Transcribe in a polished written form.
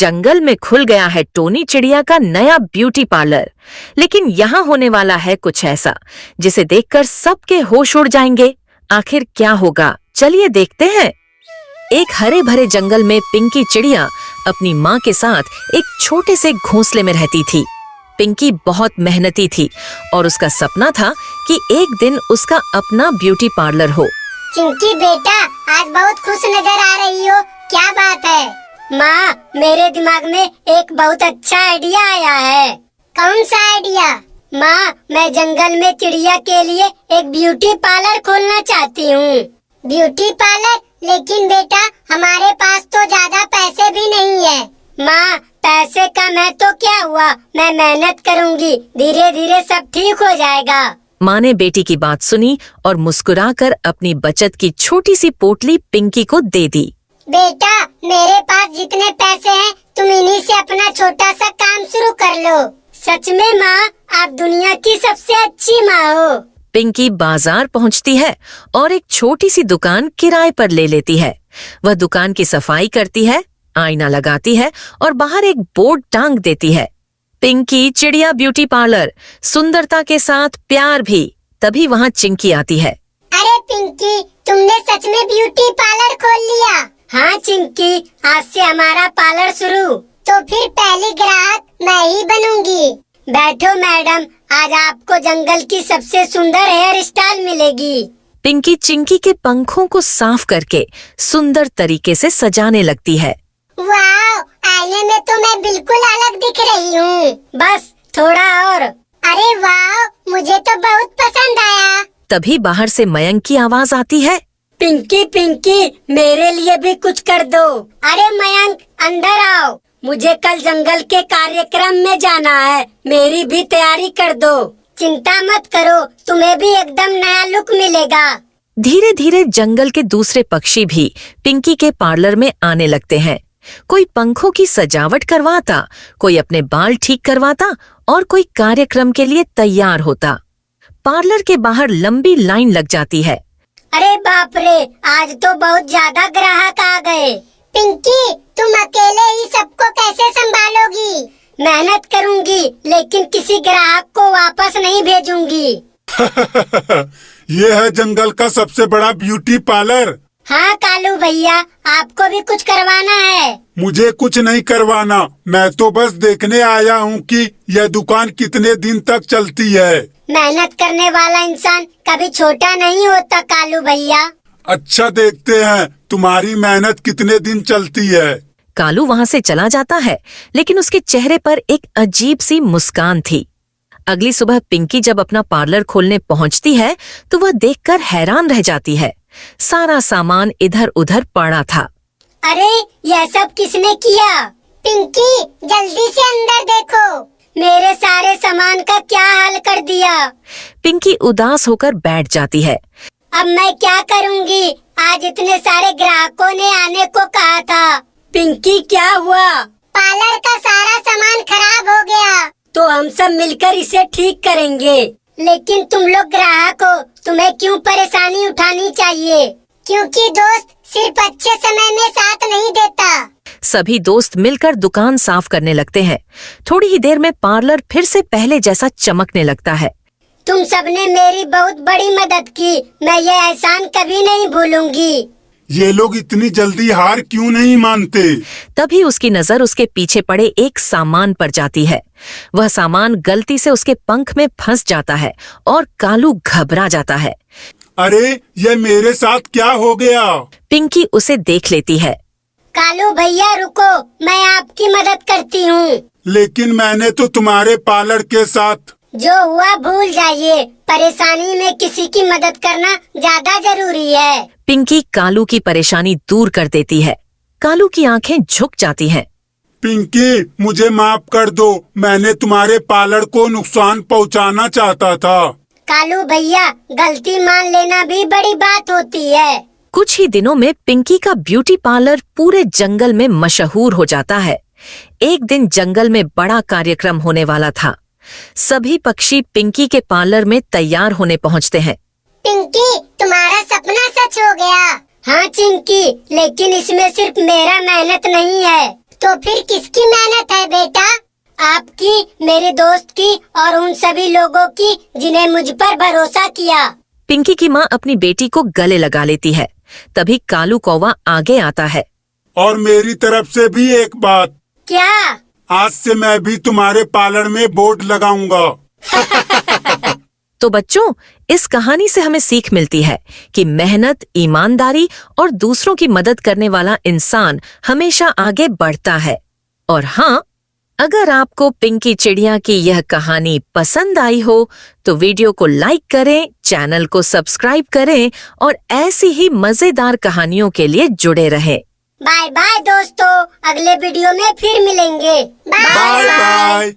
जंगल में खुल गया है टोनी चिड़िया का नया ब्यूटी पार्लर। लेकिन यहाँ होने वाला है कुछ ऐसा जिसे देखकर सबके होश उड़ जाएंगे। आखिर क्या होगा, चलिए देखते हैं। एक हरे भरे जंगल में पिंकी चिड़िया अपनी माँ के साथ एक छोटे से घोंसले में रहती थी। पिंकी बहुत मेहनती थी और उसका सपना था कि एक दिन उसका अपना ब्यूटी पार्लर हो। चिंकी बेटा, आज बहुत खुश नजर आ रही हो, क्या बात है? माँ, मेरे दिमाग में एक बहुत अच्छा आइडिया आया है। कौन सा आइडिया? माँ, मैं जंगल में चिड़िया के लिए एक ब्यूटी पार्लर खोलना चाहती हूँ। Beauty parlour? लेकिन बेटा, हमारे पास तो ज्यादा पैसे भी नहीं है। माँ, पैसे कम है तो क्या हुआ, मैं मेहनत करूँगी, धीरे धीरे सब ठीक हो जाएगा। माँ ने बेटी की बात सुनी और मुस्कुराकर अपनी बचत की छोटी सी पोटली पिंकी को दे दी। बेटा, मेरे पास जितने पैसे हैं, तुम इन्हीं से अपना छोटा सा काम शुरू कर लो। सच में माँ, आप दुनिया की सबसे अच्छी माँ हो। पिंकी बाजार पहुंचती है और एक छोटी सी दुकान किराए पर ले लेती है। वह दुकान की सफाई करती है, आईना लगाती है और बाहर एक बोर्ड टांग देती है, पिंकी चिड़िया ब्यूटी पार्लर, सुंदरता के साथ प्यार भी। तभी वहाँ चिंकी आती है। अरे पिंकी, तुमने सच में ब्यूटी पार्लर खोल लिया? हाँ चिंकी, आज से हमारा पार्लर शुरू। तो फिर पहली ग्राहक मैं ही बनूंगी। बैठो मैडम, आज आपको जंगल की सबसे सुंदर हेयर स्टाइल मिलेगी। पिंकी चिंकी के पंखों को साफ करके सुंदर तरीके से सजाने लगती है। वाह, आईने में तो मैं बिल्कुल अलग दिख रही हूँ। बस थोड़ा और। अरे वाह, मुझे तो बहुत पसंद आया। तभी बाहर से मयंक की आवाज आती है। पिंकी पिंकी, मेरे लिए भी कुछ कर दो। अरे मयंक, अंदर आओ, मुझे कल जंगल के कार्यक्रम में जाना है, मेरी भी तैयारी कर दो। चिंता मत करो, तुम्हें भी एकदम नया लुक मिलेगा। धीरे धीरे जंगल के दूसरे पक्षी भी पिंकी के पार्लर में आने लगते हैं। कोई पंखों की सजावट करवाता, कोई अपने बाल ठीक करवाता और कोई कार्यक्रम के लिए तैयार होता। पार्लर के बाहर लंबी लाइन लग जाती है। अरे बाप रे, आज तो बहुत ज्यादा ग्राहक आ गए। पिंकी, तुम अकेले ही सबको कैसे संभालोगी? मेहनत करूंगी, लेकिन किसी ग्राहक को वापस नहीं भेजूंगी। ये है जंगल का सबसे बड़ा ब्यूटी पार्लर। हाँ कालू भैया, आपको भी कुछ करवाना है? मुझे कुछ नहीं करवाना, मैं तो बस देखने आया हूँ कि यह दुकान कितने दिन तक चलती है। मेहनत करने वाला इंसान कभी छोटा नहीं होता कालू भैया। अच्छा, देखते हैं तुम्हारी मेहनत कितने दिन चलती है। कालू वहाँ से चला जाता है, लेकिन उसके चेहरे पर एक अजीब सी मुस्कान थी। अगली सुबह पिंकी जब अपना पार्लर खोलने पहुँचती है तो वह देखकर हैरान रह जाती है। सारा सामान इधर उधर पड़ा था। अरे, यह सब किसने किया? पिंकी, जल्दी से अंदर देखो, मेरे सारे सामान का क्या हाल कर दिया। पिंकी उदास होकर बैठ जाती है। अब मैं क्या करूँगी? आज इतने सारे ग्राहकों ने आने को कहा था। पिंकी, क्या हुआ? पार्लर का सारा सामान खराब हो गया। तो हम सब मिलकर इसे ठीक करेंगे। लेकिन तुम लोग ग्राहक हो, तुम्हें क्यों परेशानी उठानी चाहिए? क्योंकि दोस्त सिर्फ अच्छे समय में साथ नहीं देता। सभी दोस्त मिलकर दुकान साफ करने लगते हैं। थोड़ी ही देर में पार्लर फिर से पहले जैसा चमकने लगता है। तुम सबने मेरी बहुत बड़ी मदद की, मैं ये एहसान कभी नहीं भूलूंगी। ये लोग इतनी जल्दी हार क्यों नहीं मानते? तभी उसकी नजर उसके पीछे पड़े एक सामान पर जाती है। वह सामान गलती से उसके पंख में फंस जाता है और कालू घबरा जाता है। अरे, ये मेरे साथ क्या हो गया? पिंकी उसे देख लेती है। कालू भैया रुको, मैं आपकी मदद करती हूँ। लेकिन मैंने तो तुम्हारे पार्लर के साथ। जो हुआ भूल जाइए, परेशानी में किसी की मदद करना ज्यादा जरूरी है। पिंकी कालू की परेशानी दूर कर देती है। कालू की आंखें झुक जाती हैं। पिंकी, मुझे माफ कर दो, मैंने तुम्हारे पार्लर को नुकसान पहुंचाना चाहता था। कालू भैया, गलती मान लेना भी बड़ी बात होती है। कुछ ही दिनों में पिंकी का ब्यूटी पार्लर पूरे जंगल में मशहूर हो जाता है। एक दिन जंगल में बड़ा कार्यक्रम होने वाला था। सभी पक्षी पिंकी के पार्लर में तैयार होने पहुंचते हैं। पिंकी, तुम्हारा सपना सच हो गया। हाँ चिंकी, लेकिन इसमें सिर्फ मेरा मेहनत नहीं है, तो फिर किसकी मेहनत है बेटा? आपकी, मेरे दोस्त की और उन सभी लोगों की जिन्हें मुझ पर भरोसा किया। पिंकी की माँ अपनी बेटी को गले लगा लेती है। तभी कालू कौवा आगे आता है। और मेरी तरफ से भी एक बात, क्या? आज से मैं भी तुम्हारे पार्लर में बोर्ड लगाऊंगा। तो बच्चों, इस कहानी से हमें सीख मिलती है कि मेहनत, ईमानदारी और दूसरों की मदद करने वाला इंसान हमेशा आगे बढ़ता है। और हाँ, अगर आपको पिंकी चिड़िया की यह कहानी पसंद आई हो तो वीडियो को लाइक करें, चैनल को सब्सक्राइब करें और ऐसी ही मजेदार कहानियों के लिए जुड़े रहें। बाय बाय दोस्तों, अगले वीडियो में फिर मिलेंगे। Bye bye.